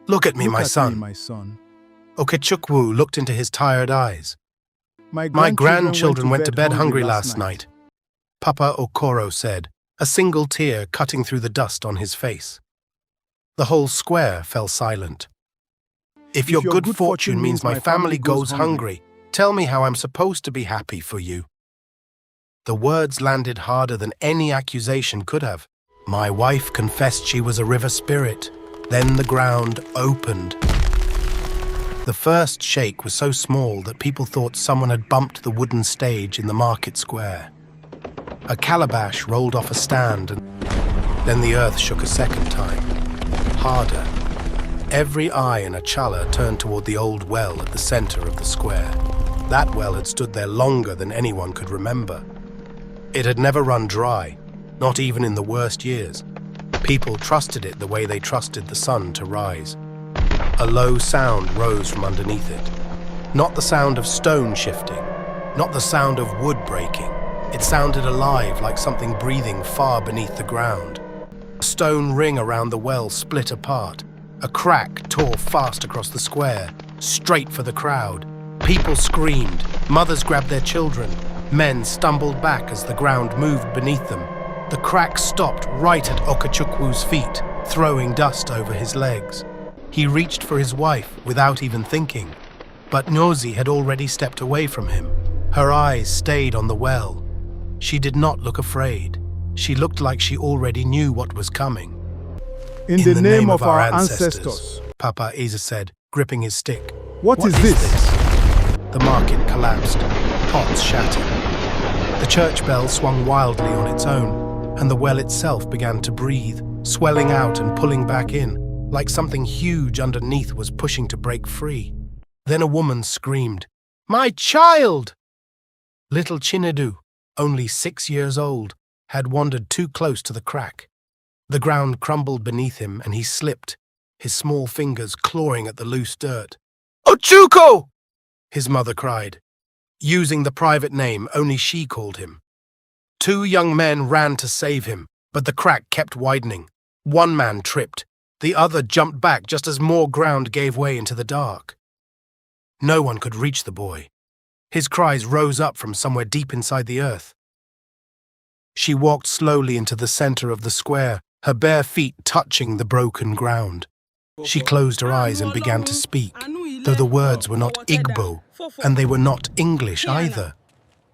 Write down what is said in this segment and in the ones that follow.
Look at me, Look my at son. me, my son. Okechukwu looked into his tired eyes. My My grandchildren went to bed hungry last night, Papa Okoro said, a single tear cutting through the dust on his face. The whole square fell silent. If your good fortune means my family goes hungry, tell me how I'm supposed to be happy for you. The words landed harder than any accusation could have. My wife confessed she was a river spirit. Then the ground opened. The first shake was so small that people thought someone had bumped the wooden stage in the market square. A calabash rolled off a stand, and then the earth shook a second time, harder. Every eye in Achala turned toward the old well at the center of the square. That well had stood there longer than anyone could remember. It had never run dry, not even in the worst years. People trusted it the way they trusted the sun to rise. A low sound rose from underneath it. Not the sound of stone shifting, not the sound of wood breaking. It sounded alive, like something breathing far beneath the ground. A stone ring around the well split apart. A crack tore fast across the square, straight for the crowd. People screamed, mothers grabbed their children, men stumbled back as the ground moved beneath them. The crack stopped right at Okechukwu's feet, throwing dust over his legs. He reached for his wife without even thinking, but Ngozi had already stepped away from him. Her eyes stayed on the well. She did not look afraid. She looked like she already knew what was coming. In the name of our ancestors, Papa Eza said, gripping his stick. What is this? The market collapsed. Pots shattered. The church bell swung wildly on its own, and the well itself began to breathe, swelling out and pulling back in, like something huge underneath was pushing to break free. Then a woman screamed, "My child!" Little Chinedu, only 6 years old, had wandered too close to the crack. The ground crumbled beneath him and he slipped, his small fingers clawing at the loose dirt. "Ochukwu!" his mother cried, using the private name only she called him. 2 young men ran to save him, but the crack kept widening. One man tripped. The other jumped back just as more ground gave way into the dark. No one could reach the boy. His cries rose up from somewhere deep inside the earth. She walked slowly into the center of the square, her bare feet touching the broken ground. She closed her eyes and began to speak, though the words were not Igbo, and they were not English either.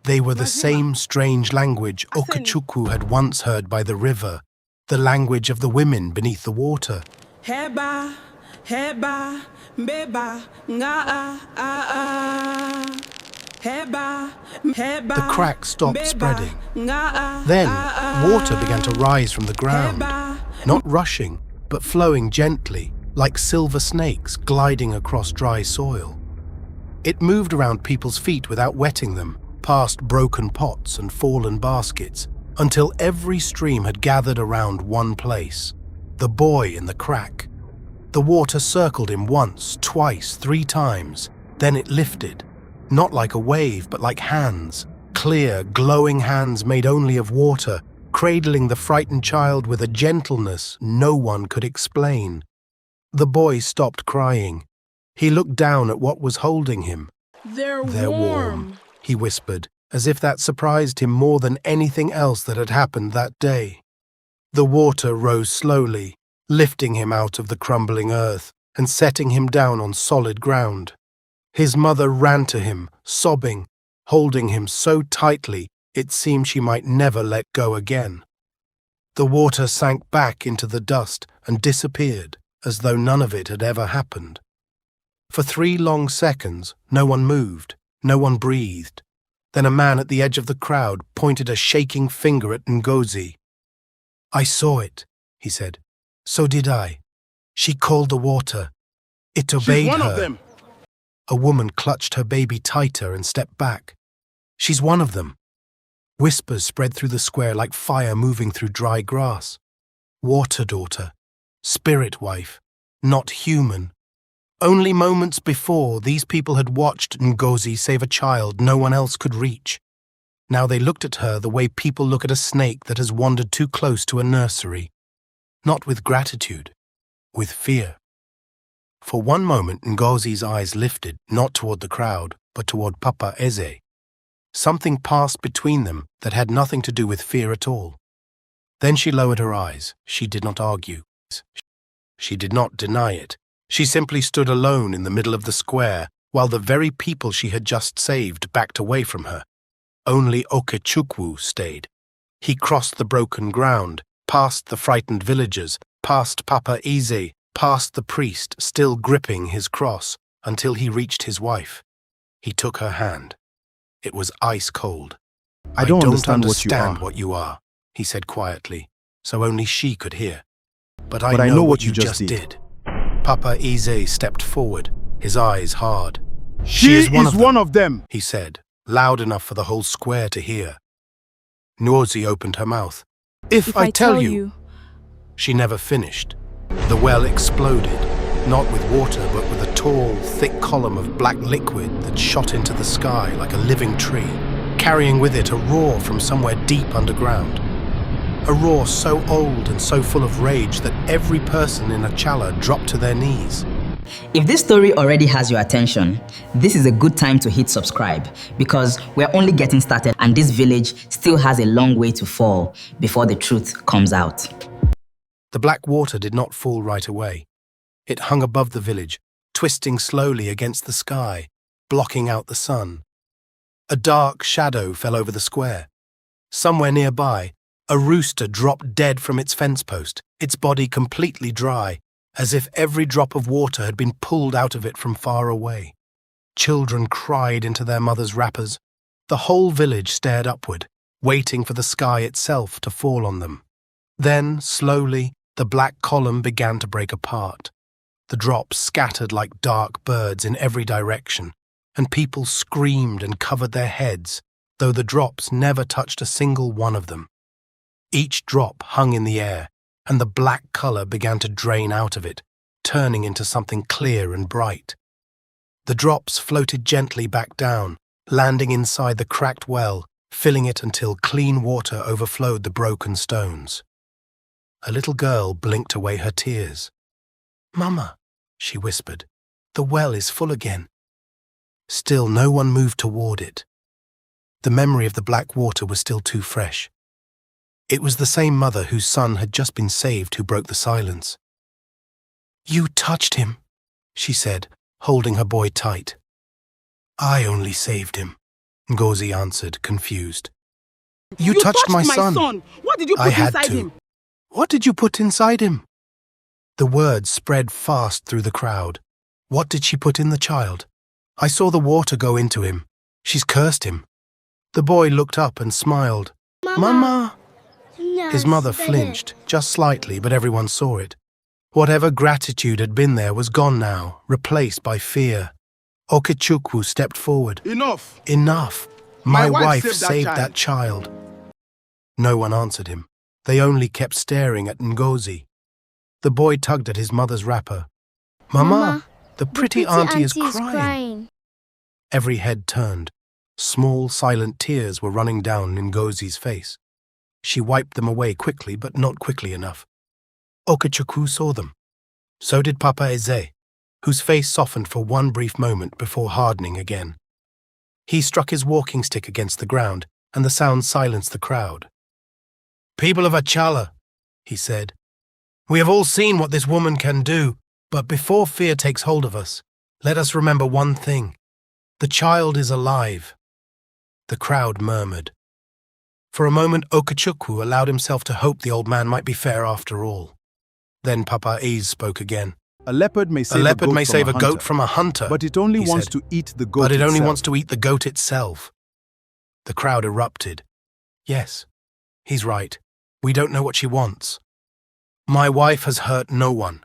They were the same strange language Okechukwu had once heard by the river, the language of the women beneath the water. Heba, heba, beba, nga heba, heba. The crack stopped spreading. Then water began to rise from the ground, not rushing, but flowing gently, like silver snakes gliding across dry soil. It moved around people's feet without wetting them, past broken pots and fallen baskets, until every stream had gathered around one place, the boy in the crack. The water circled him once, twice, 3 times. Then it lifted, not like a wave, but like hands, clear, glowing hands made only of water, cradling the frightened child with a gentleness no one could explain. The boy stopped crying. He looked down at what was holding him. They're warm, he whispered, as if that surprised him more than anything else that had happened that day. The water rose slowly, lifting him out of the crumbling earth and setting him down on solid ground. His mother ran to him, sobbing, holding him so tightly it seemed she might never let go again. The water sank back into the dust and disappeared, as though none of it had ever happened. For 3 long seconds, no one moved, no one breathed. Then a man at the edge of the crowd pointed a shaking finger at Ngozi. "I saw it," he said. "So did I. She called the water. It obeyed her." She's one of them. A woman clutched her baby tighter and stepped back. "She's one of them." Whispers spread through the square like fire moving through dry grass. Water daughter, spirit wife, not human. Only moments before, these people had watched Ngozi save a child no one else could reach. Now they looked at her the way people look at a snake that has wandered too close to a nursery. Not with gratitude, with fear. For one moment, Ngozi's eyes lifted, not toward the crowd, but toward Papa Eze. Something passed between them that had nothing to do with fear at all. Then she lowered her eyes. She did not argue. She did not deny it. She simply stood alone in the middle of the square, while the very people she had just saved backed away from her. Only Okechukwu stayed. He crossed the broken ground, past the frightened villagers, past Papa Eze, past the priest still gripping his cross, until he reached his wife. He took her hand. It was ice cold. I don't understand what you are, he said quietly, so only she could hear. But I know what you just did. Papa Eze stepped forward, his eyes hard. She is one of them, he said, loud enough for the whole square to hear. Ngozi opened her mouth. If I tell you... She never finished. The well exploded, not with water, but with a tall, thick column of black liquid that shot into the sky like a living tree, carrying with it a roar from somewhere deep underground. A roar so old and so full of rage that every person in Achala dropped to their knees. If this story already has your attention, this is a good time to hit subscribe because we're only getting started and this village still has a long way to fall before the truth comes out. The black water did not fall right away. It hung above the village, twisting slowly against the sky, blocking out the sun. A dark shadow fell over the square. Somewhere nearby, a rooster dropped dead from its fence post, its body completely dry, as if every drop of water had been pulled out of it from far away. Children cried into their mothers' wrappers. The whole village stared upward, waiting for the sky itself to fall on them. Then, slowly, the black column began to break apart. The drops scattered like dark birds in every direction, and people screamed and covered their heads, though the drops never touched a single one of them. Each drop hung in the air, and the black color began to drain out of it, turning into something clear and bright. The drops floated gently back down, landing inside the cracked well, filling it until clean water overflowed the broken stones. A little girl blinked away her tears. "Mama," she whispered, "the well is full again." Still no one moved toward it. The memory of the black water was still too fresh. It was the same mother whose son had just been saved who broke the silence. "You touched him," she said, holding her boy tight. "I only saved him," Ngozi answered, confused. You touched my son. What did you put inside him? What did you put inside him? The words spread fast through the crowd. What did she put in the child? I saw the water go into him. She's cursed him. The boy looked up and smiled. Mama! His mother flinched, just slightly, but everyone saw it. Whatever gratitude had been there was gone now, replaced by fear. Okechukwu stepped forward. Enough! Enough! My wife saved that child. No one answered him. They only kept staring at Ngozi. The boy tugged at his mother's wrapper. Mama, the pretty auntie is crying. Every head turned. Small, silent tears were running down Ngozi's face. She wiped them away quickly, but not quickly enough. Okechukwu saw them. So did Papa Eze, whose face softened for one brief moment before hardening again. He struck his walking stick against the ground, and the sound silenced the crowd. People of Achala, he said, we have all seen what this woman can do, but before fear takes hold of us, let us remember one thing. The child is alive. The crowd murmured. For a moment, Okechukwu allowed himself to hope the old man might be fair after all. Then Papa Eze spoke again. A leopard may save a goat from a hunter, but it only wants to eat the goat itself. But it only wants to eat the goat itself. The crowd erupted. Yes, he's right. We don't know what she wants. My wife has hurt no one.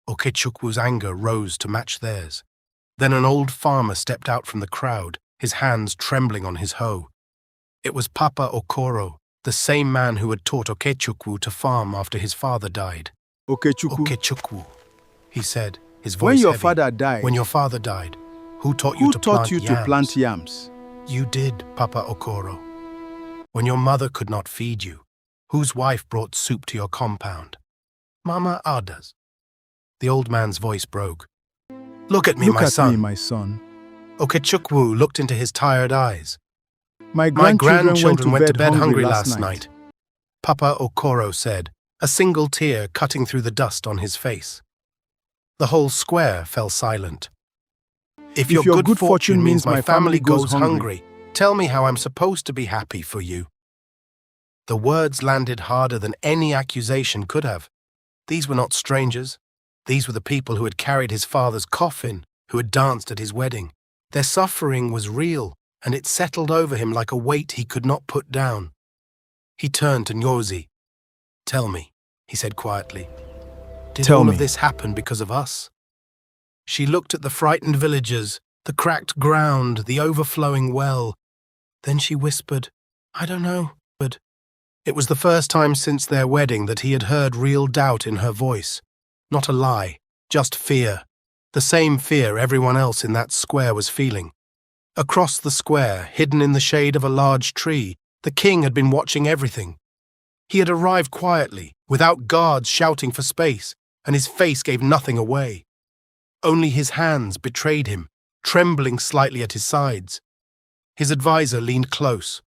Okechukwu's anger rose to match theirs. Then an old farmer stepped out from the crowd, his hands trembling on his hoe. It was Papa Okoro, the same man who had taught Okechukwu to farm after his father died. Okechukwu, he said, his voice When your father died, who taught you to plant yams? You did, Papa Okoro. When your mother could not feed you, whose wife brought soup to your compound? Mama Ada's. The old man's voice broke. Look at me, Look my at son. me, my son. Okechukwu looked into his tired eyes. My My grandchildren went to bed hungry last night. Papa Okoro said, a single tear cutting through the dust on his face. The whole square fell silent. If your good fortune means my family goes hungry, tell me how I'm supposed to be happy for you. The words landed harder than any accusation could have. These were not strangers. These were the people who had carried his father's coffin, who had danced at his wedding. Their suffering was real, and it settled over him like a weight he could not put down. He turned to Nyosi. Tell me, he said quietly, did all of this happen because of us? She looked at the frightened villagers, the cracked ground, the overflowing well. Then she whispered, I don't know, but it was the first time since their wedding that he had heard real doubt in her voice. Not a lie, just fear. The same fear everyone else in that square was feeling. Across the square, hidden in the shade of a large tree, the king had been watching everything. He had arrived quietly, without guards shouting for space, and his face gave nothing away. Only his hands betrayed him, trembling slightly at his sides. His advisor leaned close.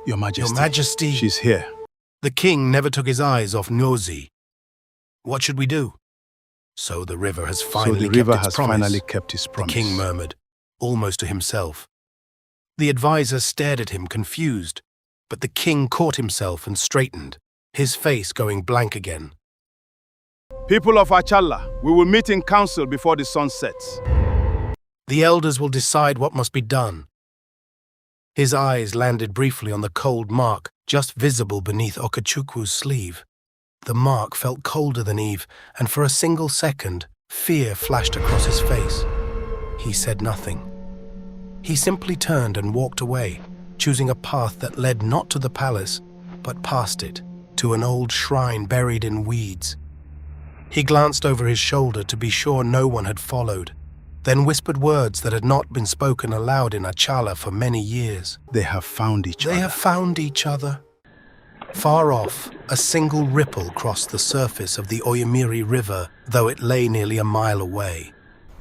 Your Majesty. Your Majesty. She's here. The king never took his eyes off Nyosi. What should we do? So the river has finally kept its promise. The king murmured, almost to himself. The advisor stared at him, confused, but the king caught himself and straightened, his face going blank again. People of Achala, we will meet in council before the sun sets. The elders will decide what must be done. His eyes landed briefly on the cold mark just visible beneath Okechukwu's sleeve. The mark felt colder than Eve, and for a single second, fear flashed across his face. He said nothing. He simply turned and walked away, choosing a path that led not to the palace, but past it, to an old shrine buried in weeds. He glanced over his shoulder to be sure no one had followed, then whispered words that had not been spoken aloud in Achala for many years. They have found each other. They have found each other. Far off, a single ripple crossed the surface of the Oyimiri River, though it lay nearly a mile away.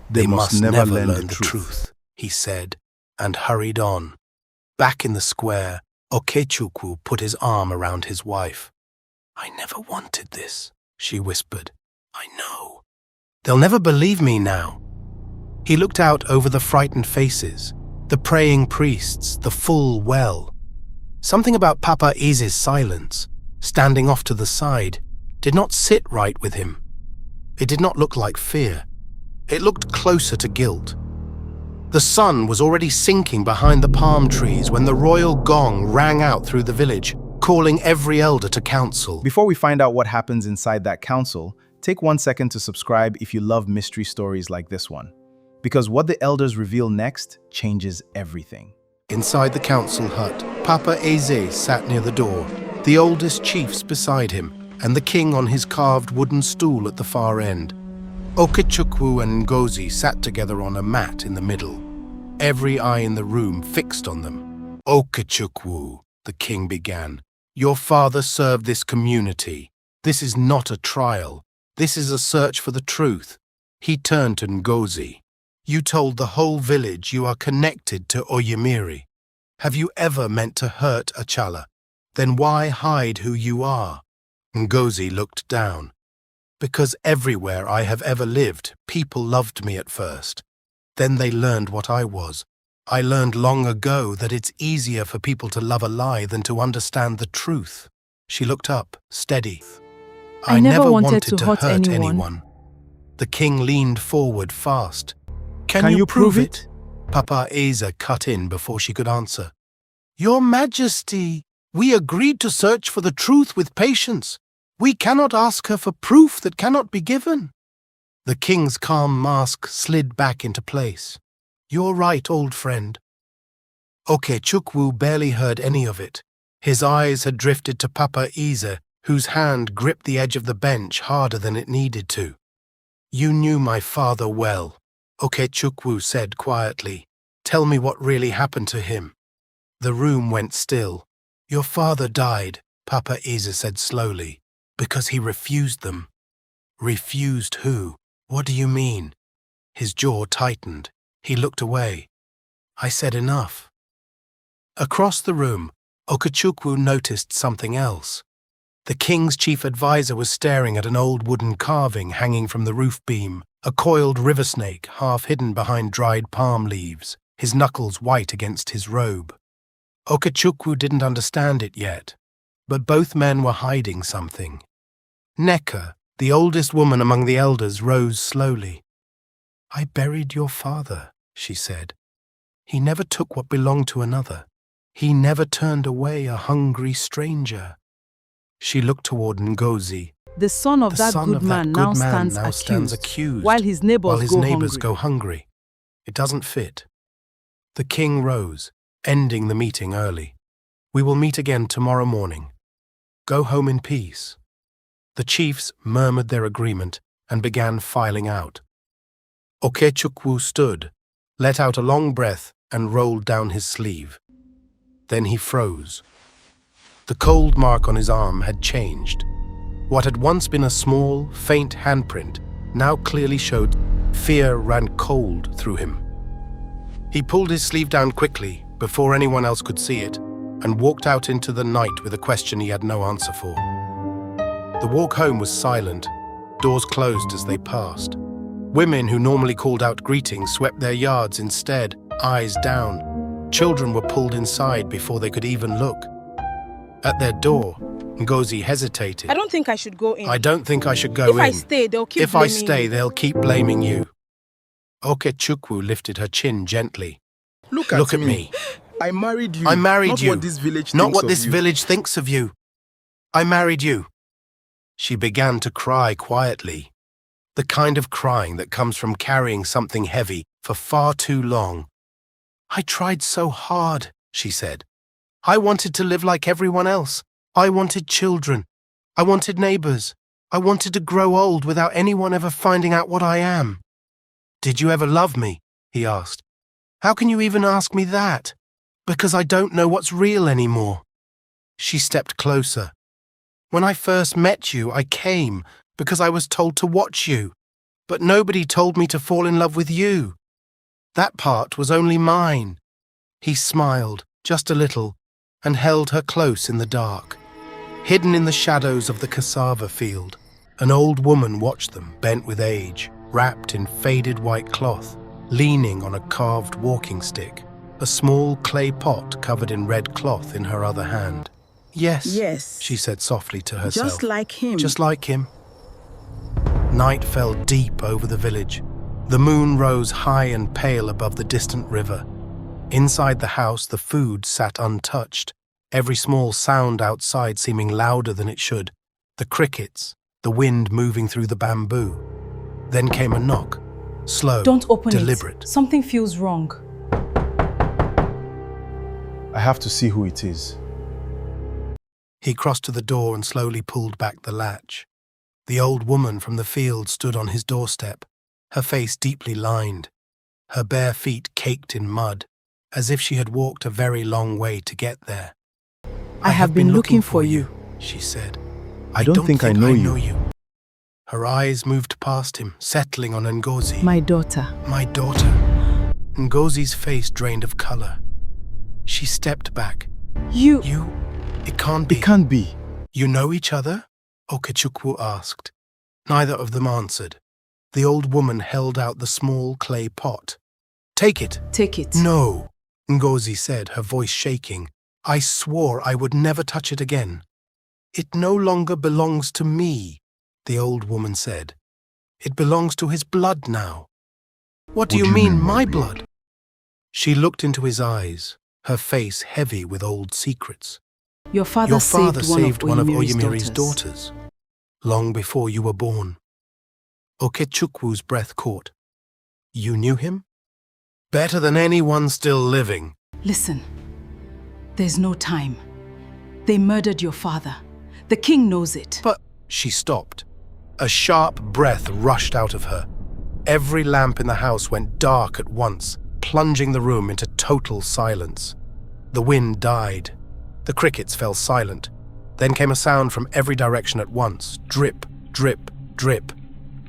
They must never learn the truth, he said, and hurried on. Back in the square, Okechukwu put his arm around his wife. I never wanted this, she whispered. I know. They'll never believe me now. He looked out over the frightened faces, the praying priests, the full well. Something about Papa Ize's silence, standing off to the side, did not sit right with him. It did not look like fear. It looked closer to guilt. The sun was already sinking behind the palm trees when the royal gong rang out through the village, calling every elder to council. Before we find out what happens inside that council, take 1 second to subscribe if you love mystery stories like this one. Because what the elders reveal next changes everything. Inside the council hut, Papa Eze sat near the door, the oldest chiefs beside him, and the king on his carved wooden stool at the far end. Okechukwu and Ngozi sat together on a mat in the middle, every eye in the room fixed on them. Okechukwu, the king began, your father served this community. This is not a trial. This is a search for the truth. He turned to Ngozi. You told the whole village you are connected to Oyimiri. Have you ever meant to hurt Achala? Then why hide who you are? Ngozi looked down. Because everywhere I have ever lived, people loved me at first. Then they learned what I was. I learned long ago that it's easier for people to love a lie than to understand the truth. She looked up, steady. I never wanted to hurt anyone. The king leaned forward fast. Can you prove it? Papa Eze cut in before she could answer. Your Majesty, we agreed to search for the truth with patience. We cannot ask her for proof that cannot be given. The king's calm mask slid back into place. You're right, old friend. Okechukwu barely heard any of it. His eyes had drifted to Papa Eze, whose hand gripped the edge of the bench harder than it needed to. You knew my father well, Okechukwu said quietly. Tell me what really happened to him. The room went still. Your father died, Papa Eze said slowly, because he refused them. Refused who? What do you mean? His jaw tightened. He looked away. I said enough. Across the room, Okechukwu noticed something else. The king's chief advisor was staring at an old wooden carving hanging from the roof beam, a coiled river snake half hidden behind dried palm leaves, his knuckles white against his robe. Okechukwu didn't understand it yet, but both men were hiding something. Neka, the oldest woman among the elders, rose slowly. "I buried your father," she said. "He never took what belonged to another. He never turned away a hungry stranger." She looked toward Ngozi. The son of that good man now stands accused, while his neighbors go hungry. It doesn't fit. The king rose, ending the meeting early. "We will meet again tomorrow morning. Go home in peace." The chiefs murmured their agreement and began filing out. Okechukwu stood, let out a long breath, and rolled down his sleeve. Then he froze. The cold mark on his arm had changed. What had once been a small, faint handprint now clearly showed fear ran cold through him. He pulled his sleeve down quickly, before anyone else could see it, and walked out into the night with a question he had no answer for. The walk home was silent, doors closed as they passed. Women who normally called out greetings swept their yards instead, eyes down. Children were pulled inside before they could even look. At their door, Ngozi hesitated. I don't think I should go in. "I don't think I should go in. If I stay, they'll keep If blaming I stay, me. they'll keep blaming you." Okechukwu lifted her chin gently. Look at me. I married you. I married not you. What this village Not thinks what of this you. village thinks of you. I married you. She began to cry quietly. The kind of crying that comes from carrying something heavy for far too long. "I tried so hard," she said. "I wanted to live like everyone else. I wanted children. I wanted neighbors. I wanted to grow old without anyone ever finding out what I am." "Did you ever love me?" he asked. "How can you even ask me that? Because I don't know what's real anymore." She stepped closer. "When I first met you, I came because I was told to watch you, but nobody told me to fall in love with you. That part was only mine." He smiled, just a little, and held her close in the dark. Hidden in the shadows of the cassava field, an old woman watched them, bent with age, wrapped in faded white cloth, leaning on a carved walking stick, a small clay pot covered in red cloth in her other hand. Yes, she said softly to herself. Just like him. Just like him. Night fell deep over the village. The moon rose high and pale above the distant river. Inside the house, the food sat untouched, every small sound outside seeming louder than it should, the crickets, the wind moving through the bamboo. Then came a knock, slow, Don't open deliberate. it. Something feels wrong. I have to see who it is. He crossed to the door and slowly pulled back the latch. The old woman from the field stood on his doorstep, her face deeply lined, her bare feet caked in mud, as if she had walked a very long way to get there. I have been looking for you, she said. I don't think I know you. Her eyes moved past him, settling on Ngozi. My daughter. My daughter. Ngozi's face drained of color. She stepped back. You. It can't be. It can't be. You know each other? Okechukwu asked. Neither of them answered. The old woman held out the small clay pot. Take it. Take it. No, Ngozi said, her voice shaking. I swore I would never touch it again. It no longer belongs to me, the old woman said. It belongs to his blood now. What do you mean, my blood? She looked into his eyes, her face heavy with old secrets. Your father saved one of Oyimiri's Oyimiri's daughters, long before you were born. Okechukwu's breath caught. You knew him? Better than anyone still living. Listen, there's no time. They murdered your father. The king knows it. But she stopped. A sharp breath rushed out of her. Every lamp in the house went dark at once, plunging the room into total silence. The wind died. The crickets fell silent. Then came a sound from every direction at once. Drip, drip, drip.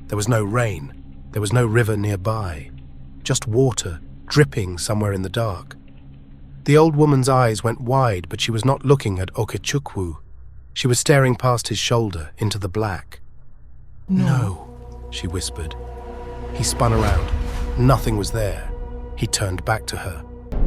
There was no rain. There was no river nearby, just water dripping somewhere in the dark. The old woman's eyes went wide, but she was not looking at Okechukwu. She was staring past his shoulder into the black. No, she whispered. He spun around. Nothing was there. He turned back to her.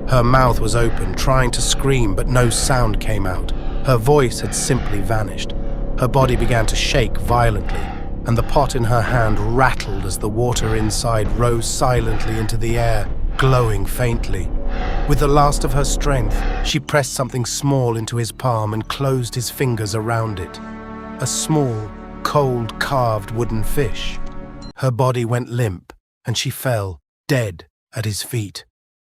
Her mouth was open, trying to scream, but no sound came out. Her voice had simply vanished. Her body began to shake violently, and the pot in her hand rattled as the water inside rose silently into the air, glowing faintly. With the last of her strength, she pressed something small into his palm and closed his fingers around it. A small, cold, carved wooden fish. Her body went limp, and she fell, dead, at his feet.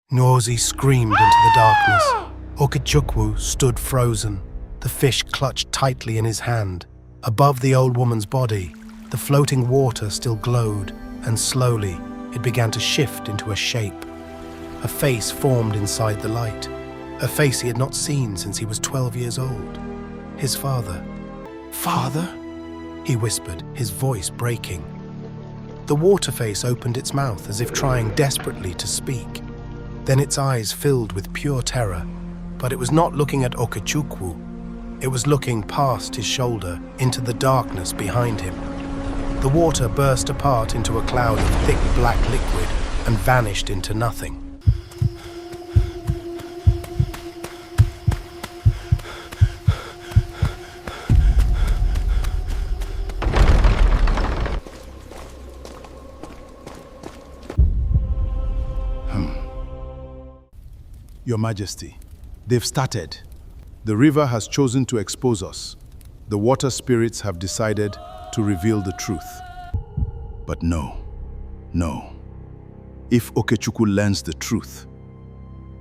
Nwozi screamed into the darkness. Okechukwu stood frozen, the fish clutched tightly in his hand. Above the old woman's body, the floating water still glowed, and slowly it began to shift into a shape. A face formed inside the light, a face he had not seen since he was 12 years old. His father. Father? He whispered, his voice breaking. The water face opened its mouth as if trying desperately to speak. Then its eyes filled with pure terror, but it was not looking at Okechukwu. It was looking past his shoulder into the darkness behind him. The water burst apart into a cloud of thick black liquid and vanished into nothing. Your Majesty, they've started. The river has chosen to expose us. The water spirits have decided to reveal the truth. But no. If Okechukwu learns the truth,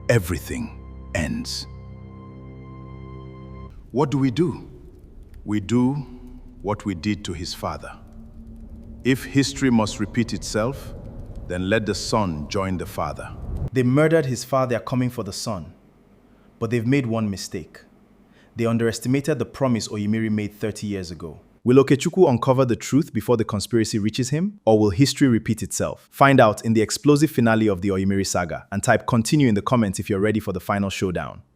everything ends. What do? We do what we did to his father. If history must repeat itself, then let the son join the father. They murdered his father, they are coming for the son. But they've made one mistake. They underestimated the promise Oyimiri made 30 years ago. Will Okechukwu uncover the truth before the conspiracy reaches him? Or will history repeat itself? Find out in the explosive finale of the Oyimiri saga and type continue in the comments if you're ready for the final showdown.